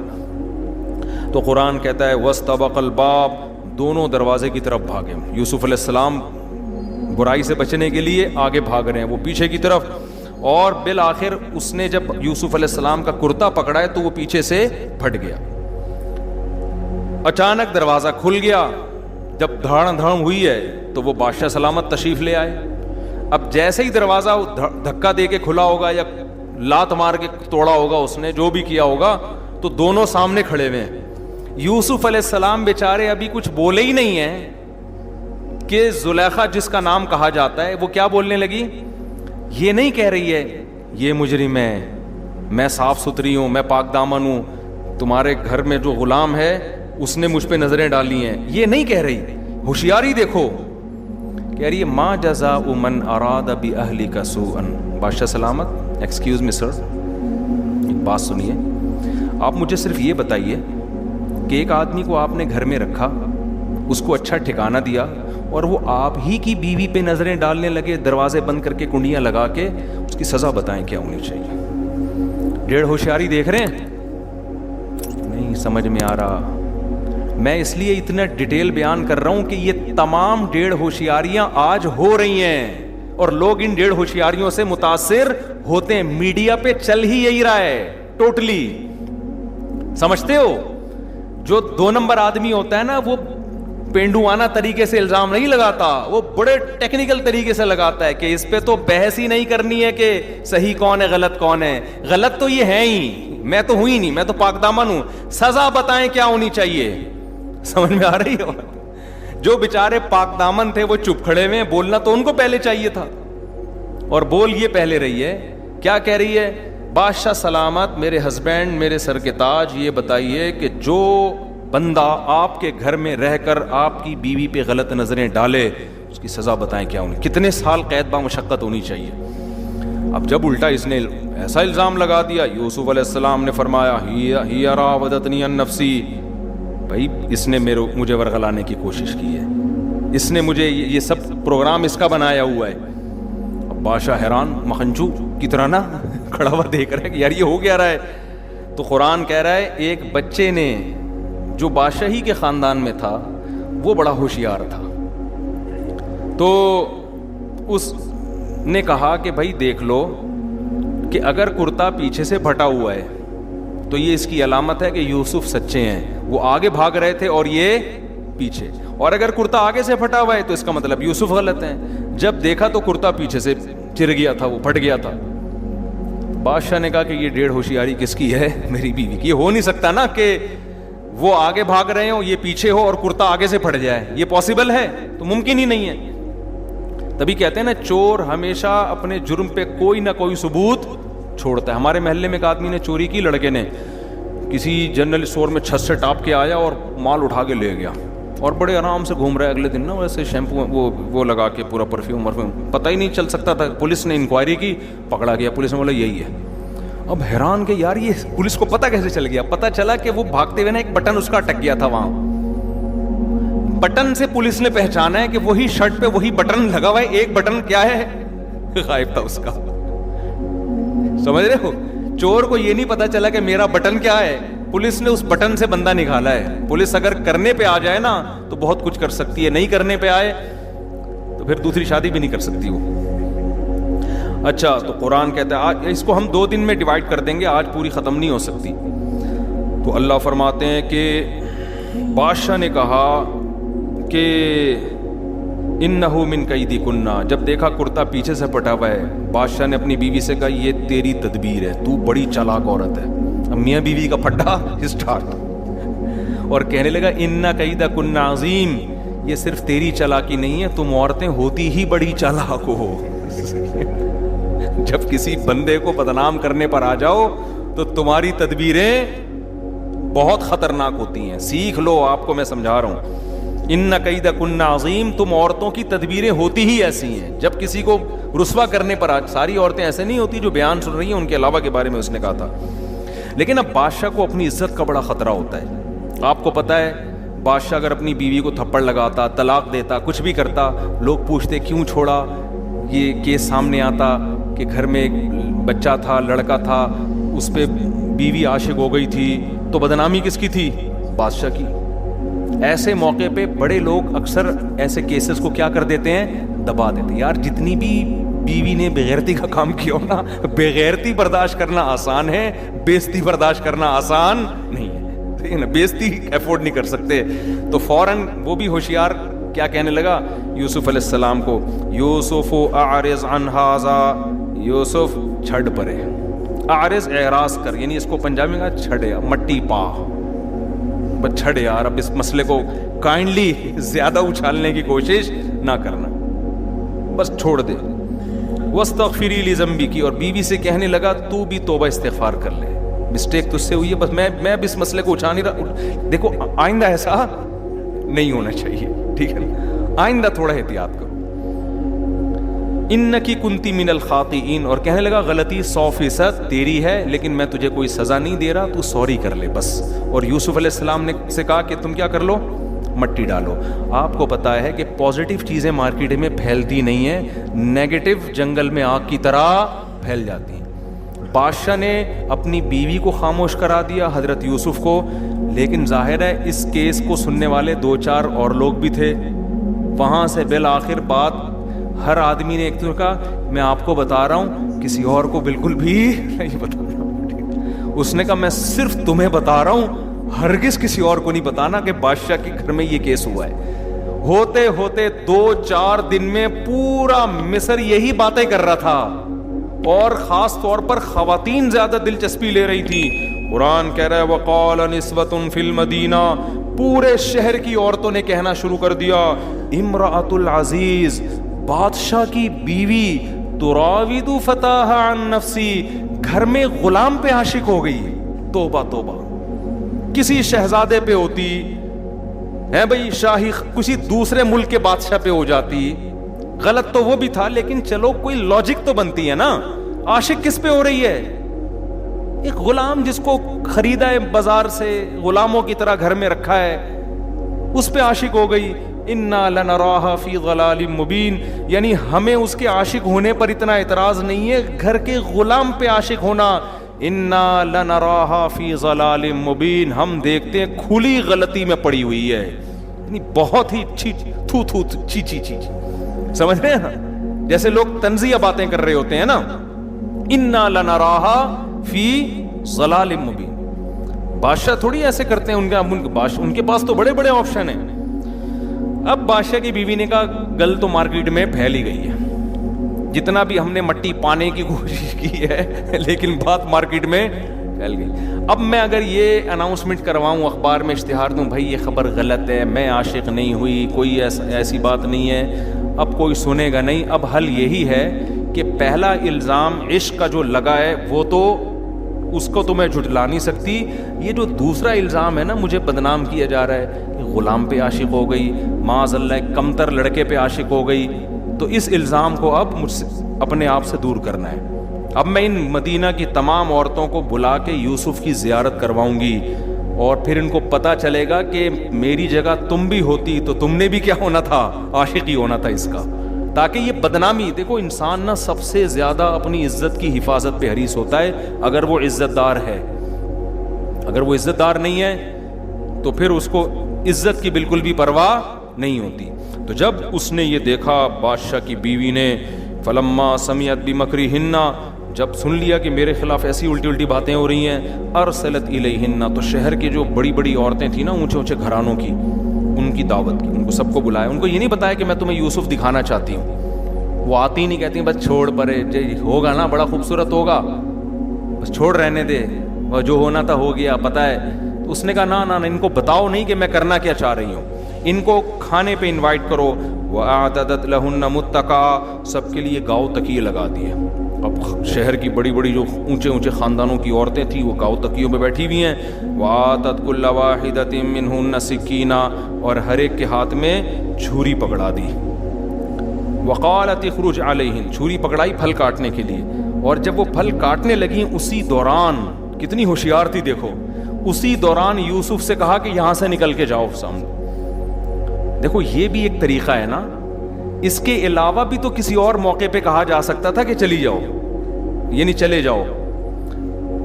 تو قرآن کہتا ہے وَاسْتَبَقَ الْبَابَ, دونوں دروازے کی طرف بھاگے. یوسف علیہ السلام برائی سے بچنے کے لیے آگے بھاگ رہے ہیں, وہ پیچھے کی طرف, اور بالآخر اس نے جب یوسف علیہ السلام کا کرتا پکڑا ہے تو وہ پیچھے سے پھٹ گیا. اچانک دروازہ کھل گیا, جب دھڑم دھڑم ہوئی ہے تو وہ بادشاہ سلامت تشریف لے آئے. اب جیسے ہی دروازہ دھکا دے کے کھلا ہوگا یا لات مار کے توڑا ہوگا, اس نے جو بھی کیا ہوگا, تو دونوں سامنے کھڑے ہوئے ہیں. یوسف علیہ السلام بیچارے ابھی کچھ بولے ہی نہیں ہیں کہ زلیخا جس کا نام کہا جاتا ہے وہ کیا بولنے لگی, یہ نہیں کہہ رہی ہے یہ مجرم ہے, میں صاف ستھری ہوں, میں پاک دامن ہوں, تمہارے گھر میں جو غلام ہے اس نے مجھ پہ نظریں ڈالی ہیں, یہ نہیں کہہ رہی. ہوشیاری دیکھو, کہہ رہی ہے ما جزاء من اراد باہلک سوءا. بادشاہ سلامت ایکسکیوز می سر, ایک بات سنیے, آپ مجھے صرف یہ بتائیے کہ ایک آدمی کو آپ نے گھر میں رکھا, اس کو اچھا ٹھکانہ دیا, اور وہ آپ ہی کی بیوی پہ نظریں ڈالنے لگے, دروازے بند کر کے کنڈیاں لگا کے, اس کی سزا بتائیں کیا ہونی چاہیے. ڈیڑھ ہوشیاری دیکھ رہے ہیں, نہیں سمجھ میں آ رہا. میں اس لیے اتنا ڈیٹیل بیان کر رہا ہوں کہ یہ تمام ڈیڑھ ہوشیاریاں آج ہو رہی ہیں اور لوگ ان ڈیڑھ ہوشیاریوں سے متاثر ہوتے ہیں. میڈیا پہ چل ہی یہی رہا ہے ٹوٹلی, سمجھتے ہو. جو 2 نمبر آدمی ہوتا ہے نا, وہ پینڈوانہ طریقے سے الزام نہیں لگاتا, وہ بڑے ٹیکنیکل طریقے سے لگاتا ہے کہ اس پہ تو بحث ہی نہیں کرنی ہے کہ صحیح کون ہے غلط کون ہے. غلط تو یہ ہے ہی, میں تو ہوں ہی نہیں, میں تو پاک دامن ہوں, سزا بتائیں کیا ہونی چاہیے. سمجھ میں آ رہی ہے؟ جو بیچارے پاک دامن تھے وہ چپ کھڑے ہوئے، بولنا تو ان کو پہلے چاہیے تھا، اور بول یہ پہلے رہی ہے. کیا کہہ رہی ہے؟ بادشاہ سلامت، میرے ہسبینڈ، میرے سر کے تاج، یہ بتائیے کہ جو بندہ آپ کے گھر میں رہ کر آپ کی بیوی پہ غلط نظریں ڈالے اس کی سزا بتائیں کیا ہونی، کتنے سال قید با مشقت ہونی چاہیے. اب جب الٹا اس نے ایسا الزام لگا دیا، یوسف علیہ السلام نے فرمایا ہی راودتنی عن نفسی، بھائی اس نے مجھے ورغلانے کی کوشش کی ہے، اس نے مجھے، یہ سب پروگرام اس کا بنایا ہوا ہے. اب بادشاہ حیران مکھنچو کی طرح نا کھڑا ہوا دیکھ رہا ہے کہ یار یہ ہو گیا رہا ہے. تو قرآن کہہ رہا ہے ایک بچے نے جو بادشاہی کے خاندان میں تھا وہ بڑا ہوشیار تھا، تو اس نے کہا کہ بھائی دیکھ لو کہ اگر کرتا پیچھے سے پھٹا ہوا ہے تو یہ اس کی علامت ہے کہ یوسف سچے ہیں، وہ آگے بھاگ رہے تھے اور یہ پیچھے، اور اگر کرتا آگے سے پھٹا ہوا ہے تو اس کا مطلب یوسف غلط ہیں. جب دیکھا تو کرتا پیچھے سے چر گیا تھا، وہ پھٹ گیا تھا. بادشاہ نے کہا کہ یہ ڈیڑھ ہوشیاری کس کی ہے؟ میری بیوی کی. یہ ہو نہیں سکتا نا کہ وہ آگے بھاگ رہے ہوں، یہ پیچھے ہو اور کرتا آگے سے پھٹ جائے، یہ پاسبل ہے؟ تو ممکن ہی نہیں ہے. تبھی کہتے ہیں نا چور ہمیشہ اپنے جرم پہ کوئی نہ کوئی ثبوت چھوڑتا ہے. ہمارے محلے میں ایک آدمی نے چوری کی، لڑکے نے کسی جنرل اسٹور میں چھت سے ٹاپ کے آیا اور مال اٹھا کے لے گیا، اور بڑے آرام سے گھوم رہا ہے. اگلے دن نا ویسے شیمپو وہ لگا کے پورا پرفیوم پتہ ہی نہیں چل سکتا تھا. پولیس نے انکوائری کی، پکڑا گیا. پولیس نے بولا یہی ہے. اب حیران کہ یار یہ پولیس کو پتہ کیسے چل گیا؟ پتہ چلا کہ وہ بھاگتے ہوئے نا ایک بٹن اس کا اٹک گیا تھا وہاں. بٹن سے پولیس نے پہچانا ہے کہ وہی شرٹ پہ وہی بٹن لگا ہوا ہے، ایک بٹن کیا ہے غائب تھا اس کا. سمجھ رہے ہو؟ چور کو یہ نہیں پتا چلا کہ میرا بٹن کیا ہے، پولیس نے اس بٹن سے بندہ نکالا ہے. پولیس اگر کرنے پہ آ جائے نا تو بہت کچھ کر سکتی ہے، نہیں کرنے پہ آئے تو پھر دوسری شادی بھی نہیں کر سکتی وہ. اچھا تو قرآن کہتا ہے اس کو ہم 2 دن میں ڈیوائیڈ کر دیں گے، آج پوری ختم نہیں ہو سکتی. تو اللہ فرماتے ہیں کہ بادشاہ نے کہا کہ انہو من کیدکن، جب دیکھا کرتا پیچھے سے پٹا ہوا ہے، بادشاہ نے اپنی بیوی سے کہا یہ تیری تدبیر ہے، تو بڑی چالاک عورت ہے. اب میاں بیوی کا پھڈا اسٹارٹ، اور کہنے لگا ان کیدکن عظیم، یہ صرف تیری چالاکی نہیں ہے، تم عورتیں ہوتی ہی بڑی چالاک ہو. جب کسی بندے کو بدنام کرنے پر آ جاؤ تو تمہاری تدبیریں بہت خطرناک ہوتی ہیں. سیکھ لو، آپ کو میں سمجھا رہا ہوں. ان کیدکن عظیم، تم عورتوں کی تدبیریں ہوتی ہی ایسی ہیں. جب کسی کو رسوا کرنے پر آ، ساری عورتیں ایسے نہیں ہوتی جو بیان سن رہی ہیں، ان کے علاوہ کے بارے میں اس نے کہا تھا. لیکن اب بادشاہ کو اپنی عزت کا بڑا خطرہ ہوتا ہے. آپ کو پتا ہے بادشاہ اگر اپنی بیوی کو تھپڑ لگاتا، طلاق دیتا، کچھ بھی کرتا، لوگ پوچھتے کیوں چھوڑا. یہ کیس سامنے آتا کہ گھر میں ایک بچہ تھا، لڑکا تھا، اس پہ بیوی عاشق ہو گئی تھی، تو بدنامی کس کی تھی؟ بادشاہ کی. ایسے موقع پہ بڑے لوگ اکثر ایسے کیسز کو کیا کر دیتے ہیں؟ دبا دیتے ہیں. یار جتنی بھی بیوی نے بےغیرتی کا کام کیا ہو نا، بےغیرتی برداشت کرنا آسان ہے، بےزتی برداشت کرنا آسان نہیں ہے. ٹھیک ہے نا؟ بےزتی افورڈ نہیں کر سکتے. تو فوراً وہ بھی ہوشیار کیا کہنے لگا یوسف علیہ السلام کو، یوسف اعرض عن ھذا، یوسف چھڑ پرے. اعرض اعراض کر، یعنی اس کو پنجابی میں کہا چھڑے، مٹی پا، بس چھڑ یار، اب اس مسئلے کو کائنڈلی زیادہ اچھالنے کی کوشش نہ کرنا، بس چھوڑ دے. واستغفری لذنبک، اور بیوی سے کہنے لگا تو بھی توبہ استغفار کر لے، مسٹیک تجھ سے ہوئی ہے، بس میں اب اس مسئلے کو اچھا نہیں رہا. دیکھو آئندہ ایسا نہیں ہونا چاہیے، ٹھیک ہے نا؟ آئندہ تھوڑا احتیاط کرو. انکی کنتی من الخاطئین، اور کہنے لگا غلطی 100% تیری ہے، لیکن میں تجھے کوئی سزا نہیں دے رہا، تو سوری کر لے بس. اور یوسف علیہ السلام نے سے کہا کہ تم کیا کر لو؟ مٹی ڈالو. آپ کو پتا ہے کہ پازیٹیو چیزیں مارکیٹ میں پھیلتی نہیں ہیں، نیگیٹو جنگل میں آگ کی طرح پھیل جاتی ہیں. بادشاہ نے اپنی بیوی کو خاموش کرا دیا، حضرت یوسف کو، لیکن ظاہر ہے اس کیس کو سننے والے 2-4 اور لوگ بھی تھے. وہاں سے بالآخر بات ہر آدمی نے ایک تو کہا میں آپ کو بتا رہا ہوں، کسی اور کو بالکل بھی نہیں بتا رہا. اس نے کہا میں صرف تمہیں بتا رہا ہوں، ہرگز کسی اور کو نہیں بتانا کہ بادشاہ کے گھر میں یہ کیس ہوا ہے. ہوتے ہوتے 2-4 دن میں پورا مصر یہی باتیں کر رہا تھا، اور خاص طور پر خواتین زیادہ دلچسپی لے رہی تھی. قرآن کہہ رہا ہے وَقَالَ نِسْوَةٌ فِي الْمَدِينَةِ، پورے شہر کی عورتوں نے کہنا شروع کر دیا امرأۃ العزیز، بادشاہ کی بیوی، تراود فتاہ عن نفسی، گھر میں غلام پہ عاشق ہو گئی. توبہ توبہ، کسی شہزادے پہ ہوتی ہے بھائی، شاہی کسی دوسرے ملک کے بادشاہ پہ ہو جاتی. غلط تو وہ بھی تھا، لیکن چلو کوئی لاجک تو بنتی ہے نا. عاشق کس پہ ہو رہی ہے؟ ایک غلام جس کو خریدا ہے بازار سے، غلاموں کی طرح گھر میں رکھا ہے، اس پہ عاشق ہو گئی. انا لنراھا فی ضلال مبین، یعنی ہمیں اس کے عاشق ہونے پر اتنا اعتراض نہیں ہے، گھر کے غلام پہ عاشق ہونا. انا لنراھا فی ضلال مبین، ہم دیکھتے ہیں کھلی غلطی میں پڑی ہوئی ہے، یعنی بہت ہی چی سمجھ رہے ہیں نا؟ جیسے لوگ طنزیہ باتیں کر رہے ہوتے ہیں نا. انا لنراھا فی ضلال مبین. بادشاہ تھوڑی ایسے کرتے ہیں، ان کے پاس تو بڑے بڑے آپشن ہیں. اب بادشاہ کی بیوی نے کہا گل تو مارکیٹ میں پھیل ہی گئی ہے، جتنا بھی ہم نے مٹی پانے کی کوشش کی ہے لیکن بات مارکیٹ میں پھیل گئی. اب میں اگر یہ اناؤنسمنٹ کرواؤں، اخبار میں اشتہار دوں، بھائی یہ خبر غلط ہے، میں عاشق نہیں ہوئی، کوئی ایسی بات نہیں ہے، اب کوئی سنے گا نہیں. اب حل یہی ہے کہ پہلا الزام عشق کا جو لگا ہے وہ تو اس کو تو میں جھٹلا نہیں سکتی. یہ جو دوسرا الزام ہے نا، مجھے بدنام کیا جا رہا ہے کہ غلام پہ عاشق ہو گئی، معاذ اللہ کمتر لڑکے پہ عاشق ہو گئی، تو اس الزام کو اب مجھ سے اپنے آپ سے دور کرنا ہے. اب میں ان مدینہ کی تمام عورتوں کو بلا کے یوسف کی زیارت کرواؤں گی، اور پھر ان کو پتہ چلے گا کہ میری جگہ تم بھی ہوتی تو تم نے بھی کیا ہونا تھا، عاشق ہی ہونا تھا اس کا. تاکہ یہ بدنامی، دیکھو انسان نا سب سے زیادہ اپنی عزت کی حفاظت پہ حریص ہوتا ہے اگر وہ عزت دار ہے. اگر وہ عزت دار نہیں ہے تو پھر اس کو عزت کی بالکل بھی پرواہ نہیں ہوتی. تو جب اس نے یہ دیکھا بادشاہ کی بیوی نے، فلما سمعت بمکرہن، جب سن لیا کہ میرے خلاف ایسی الٹی الٹی باتیں ہو رہی ہیں، ارسلت الیہن، تو شہر کی جو بڑی بڑی عورتیں تھیں نا، اونچے اونچے گھرانوں کی، ان کی دعوت کی، ان کو سب کو بلایا. ان کو یہ نہیں بتایا کہ میں تمہیں یوسف دکھانا چاہتی ہوں. وہ آتی نہیں، کہتی ہیں بس چھوڑ پرے، ہوگا نا بڑا خوبصورت ہوگا، بس چھوڑ رہنے دے، اور جو ہونا تھا ہو گیا، پتہ ہے. اس نے کہا نا ان کو بتاؤ نہیں کہ میں کرنا کیا چاہ رہی ہوں، ان کو کھانے پہ انوائٹ کرو. وَأَعْتَدَتْ لَهُنَّ مُتَّكَأً، سب کے لیے گاؤ تکیے لگا دیے. اب شہر کی بڑی بڑی جو اونچے اونچے خاندانوں کی عورتیں تھیں وہ گاؤ تکیوں پہ بیٹھی ہوئی ہیں. وَآتَتْ كُلَّ وَاحِدَةٍ مِّنْهُنَّ سِكِّينًا، اور ہر ایک کے ہاتھ میں چھری پکڑا دی. وَقَالَتِ اخْرُجْ عَلَيْهِنْ، چھری پکڑائی پھل کاٹنے کے لیے. اور جب وہ پھل کاٹنے لگیں اسی دوران، کتنی ہوشیار تھی دیکھو، اسی دوران یوسف سے کہا کہ یہاں سے نکل کے جاؤ سامنے. دیکھو یہ بھی ایک طریقہ ہے نا. اس کے علاوہ بھی تو کسی اور موقع پہ کہا جا سکتا تھا کہ چلی جاؤ، یعنی چلے جاؤ.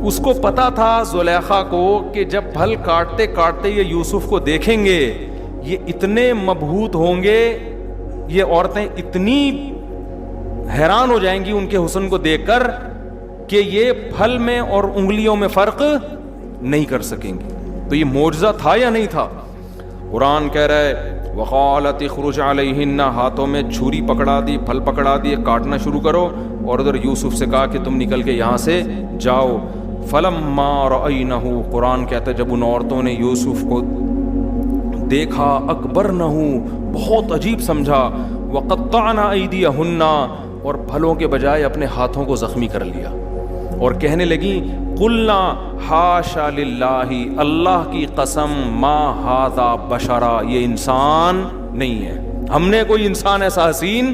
اس کو پتا تھا زلیخا کو کہ جب پھل کاٹتے کاٹتے یہ یوسف کو دیکھیں گے، یہ اتنے مبہوت ہوں گے، یہ عورتیں اتنی حیران ہو جائیں گی ان کے حسن کو دیکھ کر کہ یہ پھل میں اور انگلیوں میں فرق نہیں کر سکیں گی. تو یہ معجزہ تھا یا نہیں تھا؟ قرآن کہہ رہا ہے وقالت اخرج علیہن، ہاتھوں میں چھری پکڑا دی، پھل پکڑا دیے، کاٹنا شروع کرو. اور ادھر یوسف سے کہا کہ تم نکل کے یہاں سے جاؤ. فلما رأینہ، قرآن کہتا ہے جب ان عورتوں نے یوسف کو دیکھا، اکبرنہ، بہت عجیب سمجھا، وقطعن ایدیہن، اور پھلوں کے بجائے اپنے ہاتھوں کو زخمی کر لیا، اور کہنے لگی قلنا حاشا للہ، اللہ کی قسم، ما ھذا بشرا، یہ انسان نہیں ہے، ہم نے کوئی انسان ایسا حسین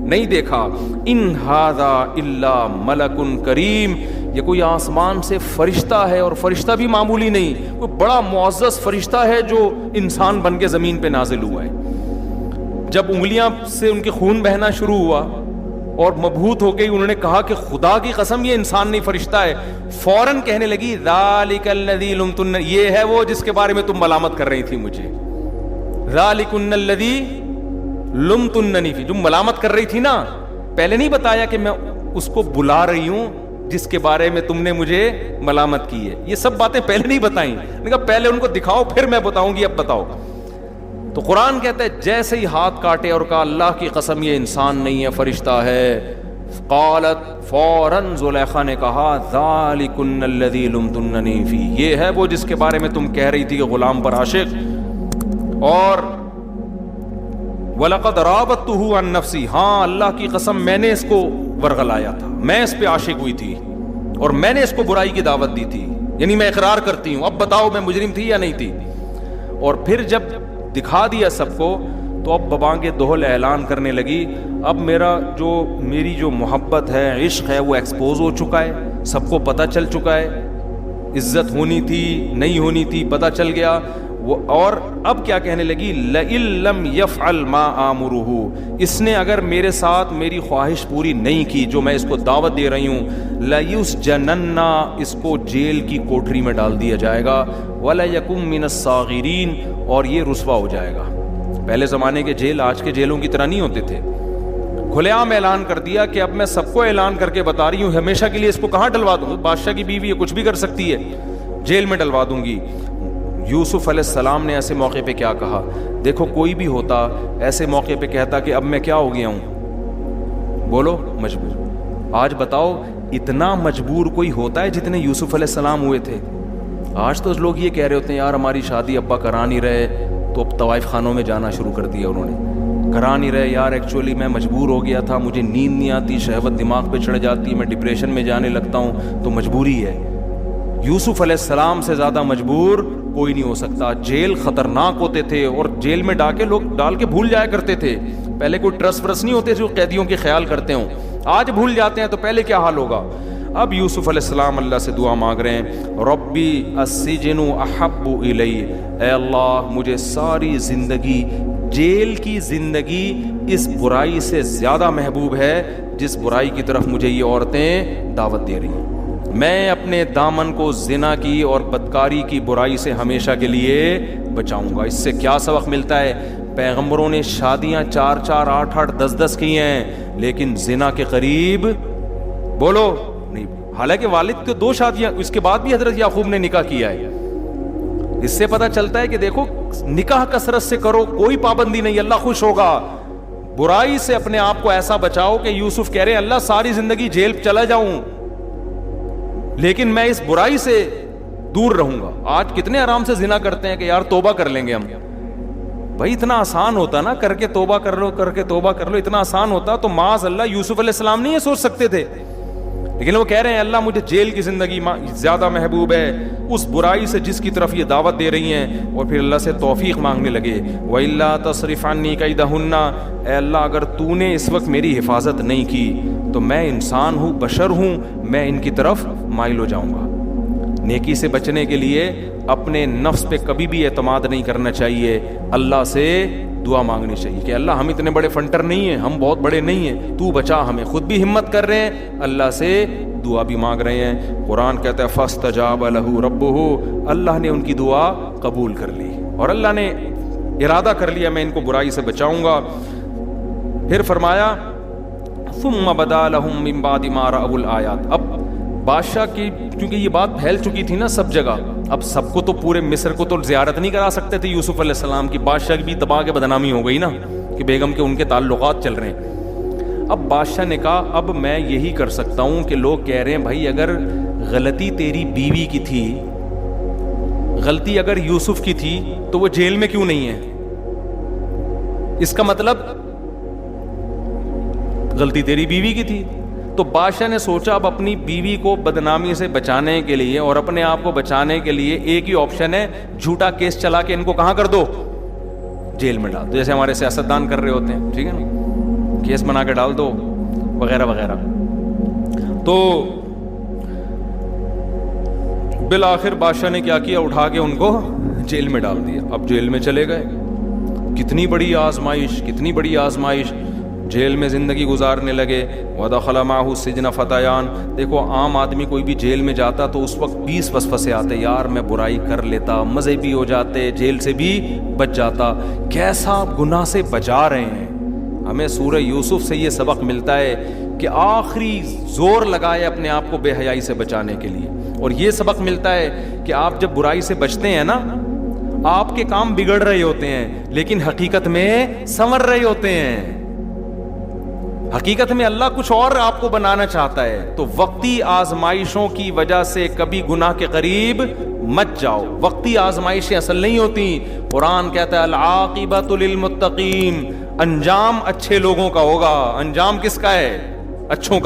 نہیں دیکھا. ان ھذا الا ملک کریم، یہ کوئی آسمان سے فرشتہ ہے، اور فرشتہ بھی معمولی نہیں، کوئی بڑا معزز فرشتہ ہے جو انسان بن کے زمین پہ نازل ہوا ہے. جب انگلیاں سے ان کے خون بہنا شروع ہوا اور مبہوت ہو گئی، انہوں نے کہا کہ خدا کی قسم یہ انسان نہیں فرشتہ ہے. فوراً کہنے لگی ذالک الذی لمتن، یہ ہے وہ جس کے بارے میں تم ملامت کر رہی تھی مجھے. ذالکن الذی لمتننی فی، جو ملامت کر رہی تھی نا، پہلے نہیں بتایا کہ میں اس کو بلا رہی ہوں جس کے بارے میں تم نے مجھے ملامت کی ہے. یہ سب باتیں پہلے نہیں بتائیں، میں کہا پہلے ان کو دکھاؤ پھر میں بتاؤں گی، اب بتاؤ. تو قرآن کہتا ہے جیسے ہی ہاتھ کاٹے اور کہا اللہ کی قسم یہ انسان نہیں ہے فرشتہ ہے، قالت، فوراً زلیخا نے کہا ذالکن الذی لمتننی فی، یہ ہے وہ جس کے بارے میں تم کہہ رہی تھی کہ غلام پر عاشق. اور وَلَقَدْ رَاوَدتُّهُ عَن نَفْسِهِ، ہاں اللہ کی قسم میں نے اس کو ورغلایا تھا، میں اس پہ عاشق ہوئی تھی اور میں نے اس کو برائی کی دعوت دی تھی، یعنی میں اقرار کرتی ہوں، اب بتاؤ میں مجرم تھی یا نہیں تھی؟ اور پھر جب دکھا دیا سب کو تو اب ببانگ دہل اعلان کرنے لگی، اب میری جو محبت ہے، عشق ہے، وہ ایکسپوز ہو چکا ہے، سب کو پتہ چل چکا ہے، عزت ہونی تھی نہیں ہونی تھی پتہ چل گیا۔ اور اب کیا کہنے لگی، لَإِن لَّمْ يَفْعَلْ مَا آمُرُهُ، اس نے اگر میرے ساتھ میری خواہش پوری نہیں کی جو میں اس کو دعوت دے رہی ہوں، لَيُسْجَنَنَّ، اس کو جیل کی کوٹری میں ڈال دیا جائے گا، وَلَيَكُن مِّنَ الصَّاغِرِينَ، اور یہ رسوا ہو جائے گا۔ پہلے زمانے کے جیل آج کے جیلوں کی طرح نہیں ہوتے تھے، کھلے عام اعلان کر دیا کہ اب میں سب کو اعلان کر کے بتا رہی ہوں، ہمیشہ کے لیے اس کو کہاں ڈلوا دوں، بادشاہ کی بیوی ہے، کچھ بھی کر سکتی ہے، جیل میں ڈلوا دوں گی۔ یوسف علیہ السلام نے ایسے موقع پہ کیا کہا؟ دیکھو کوئی بھی ہوتا ایسے موقع پہ کہتا کہ اب میں کیا ہو گیا ہوں، بولو مجبور۔ آج بتاؤ اتنا مجبور کوئی ہوتا ہے جتنے یوسف علیہ السلام ہوئے تھے؟ آج تو لوگ یہ کہہ رہے ہوتے ہیں یار ہماری شادی ابا کرا نہیں رہے، تو اب طوائف خانوں میں جانا شروع کر دیا انہوں نے، کرا نہیں رہے یار، ایکچولی میں مجبور ہو گیا تھا، مجھے نیند نہیں آتی، شہوت دماغ پہ چڑھ جاتی، میں ڈپریشن میں جانے لگتا ہوں، تو مجبوری ہے۔ یوسف علیہ السلام سے زیادہ مجبور کوئی نہیں ہو سکتا۔ جیل خطرناک ہوتے تھے اور جیل میں لوگ ڈال کے بھول جایا کرتے تھے، پہلے کوئی ٹرس ورس نہیں ہوتے جو قیدیوں کے خیال کرتے ہوں، آج بھول جاتے ہیں، تو پہلے کیا حال ہوگا؟ اب یوسف علیہ السلام اللہ سے دعا مانگ رہے ہیں، ربی السجن احب الی، اے اللہ مجھے ساری زندگی، جیل کی زندگی اس برائی سے زیادہ محبوب ہے جس برائی کی طرف مجھے یہ عورتیں دعوت دے رہی ہیں۔ میں اپنے دامن کو زنا کی اور بدکاری کی برائی سے ہمیشہ کے لیے بچاؤں گا۔ اس سے کیا سبق ملتا ہے؟ پیغمبروں نے شادیاں 4 8 10 کی ہیں، لیکن زنا کے قریب بولو نہیں۔ حالانکہ والد کے 2 شادیاں، اس کے بعد بھی حضرت یعقوب نے نکاح کیا ہے۔ اس سے پتہ چلتا ہے کہ دیکھو نکاح کثرت سے کرو، کوئی پابندی نہیں، اللہ خوش ہوگا۔ برائی سے اپنے آپ کو ایسا بچاؤ کہ یوسف کہہ رہے ہیں اللہ ساری زندگی جیل چلا جاؤں لیکن میں اس برائی سے دور رہوں گا۔ آج کتنے آرام سے زنا کرتے ہیں کہ یار توبہ کر لیں گے ہم، بھائی اتنا آسان ہوتا نا، کر کے توبہ کر لو، کر کے توبہ کر لو، اتنا آسان ہوتا تو معاذ اللہ یوسف علیہ السلام نہیں یہ سوچ سکتے تھے، لیکن وہ کہہ رہے ہیں اللہ مجھے جیل کی زندگی زیادہ محبوب ہے اس برائی سے جس کی طرف یہ دعوت دے رہی ہیں۔ اور پھر اللہ سے توفیق مانگنے لگے، وَإِلَّا تَصْرِفْ عَنِّي كَيْدَهُنَّ، اے اللہ اگر تو نے اس وقت میری حفاظت نہیں کی تو میں انسان ہوں، بشر ہوں، میں ان کی طرف مائل ہو جاؤں گا۔ نیکی سے بچنے کے لیے اپنے نفس پہ کبھی بھی اعتماد نہیں کرنا چاہیے، اللہ سے دعا مانگنی چاہیے کہ اللہ ہم اتنے بڑے فنٹر نہیں ہیں، ہم بہت بڑے نہیں ہیں، تو بچا ہمیں۔ خود بھی ہمت کر رہے ہیں، اللہ سے دعا بھی مانگ رہے ہیں۔ قرآن کہتا ہے فاستجاب لہ ربہ، اللہ نے ان کی دعا قبول کر لی اور اللہ نے ارادہ کر لیا میں ان کو برائی سے بچاؤں گا۔ پھر فرمایا ثم بدا لہم من بعد ما رأوا الآیات، اب بادشاہ کی کیونکہ یہ بات پھیل چکی تھی نا سب جگہ، اب سب کو تو پورے مصر کو تو زیارت نہیں کرا سکتے تھے یوسف علیہ السلام کی، بادشاہ کی بھی دبا کے بدنامی ہو گئی نا کہ بیگم کے ان کے تعلقات چل رہے ہیں۔ اب بادشاہ نے کہا اب میں یہی کر سکتا ہوں کہ لوگ کہہ رہے ہیں بھائی اگر غلطی تیری بیوی کی تھی، غلطی اگر یوسف کی تھی تو وہ جیل میں کیوں نہیں ہے؟ اس کا مطلب غلطی تیری بیوی کی تھی۔ تو بادشاہ نے سوچا اب اپنی بیوی کو بدنامی سے بچانے کے لیے اور اپنے آپ کو بچانے کے لیے ایک ہی آپشن ہے، جھوٹا کیس چلا کے ان کو کہاں کر دو، جیل میں ڈال دو، جیسے ہمارے سیاستدان کر رہے ہوتے ہیں، ٹھیک ہے نا، کیس بنا کے ڈال دو وغیرہ وغیرہ۔ تو بالآخر بادشاہ نے کیا کیا، اٹھا کے ان کو جیل میں ڈال دیا۔ اب جیل میں چلے گئے، کتنی بڑی آزمائش، کتنی بڑی آزمائش، جیل میں زندگی گزارنے لگے۔ وَدَخَلَ مَعَهُ السِّجْنَ فَتَيَانِ، دیکھو عام آدمی کوئی بھی جیل میں جاتا تو اس وقت 20 وسوسے آتے، یار میں برائی کر لیتا، مزے بھی ہو جاتے، جیل سے بھی بچ جاتا، کیسا گناہ سے بچا رہے ہیں۔ ہمیں سورہ یوسف سے یہ سبق ملتا ہے کہ آخری زور لگائے اپنے آپ کو بے حیائی سے بچانے کے لیے، اور یہ سبق ملتا ہے کہ آپ جب برائی سے بچتے ہیں نا، آپ کے کام بگڑ رہے ہوتے ہیں لیکن حقیقت میں سنور رہے ہوتے ہیں، حقیقت میں اللہ کچھ اور آپ کو بنانا چاہتا ہے. تو وقتی آزمائشوں کی وجہ سے کبھی گناہ کے قریب مت جاؤ. وقتی آزمائشیں اصل نہیں ہوتی. قرآن کہتا ہے العاقبۃ للمتقین, انجام اچھے لوگوں کا ہوگا. انجام کس کا ہے؟ اچھوں کا.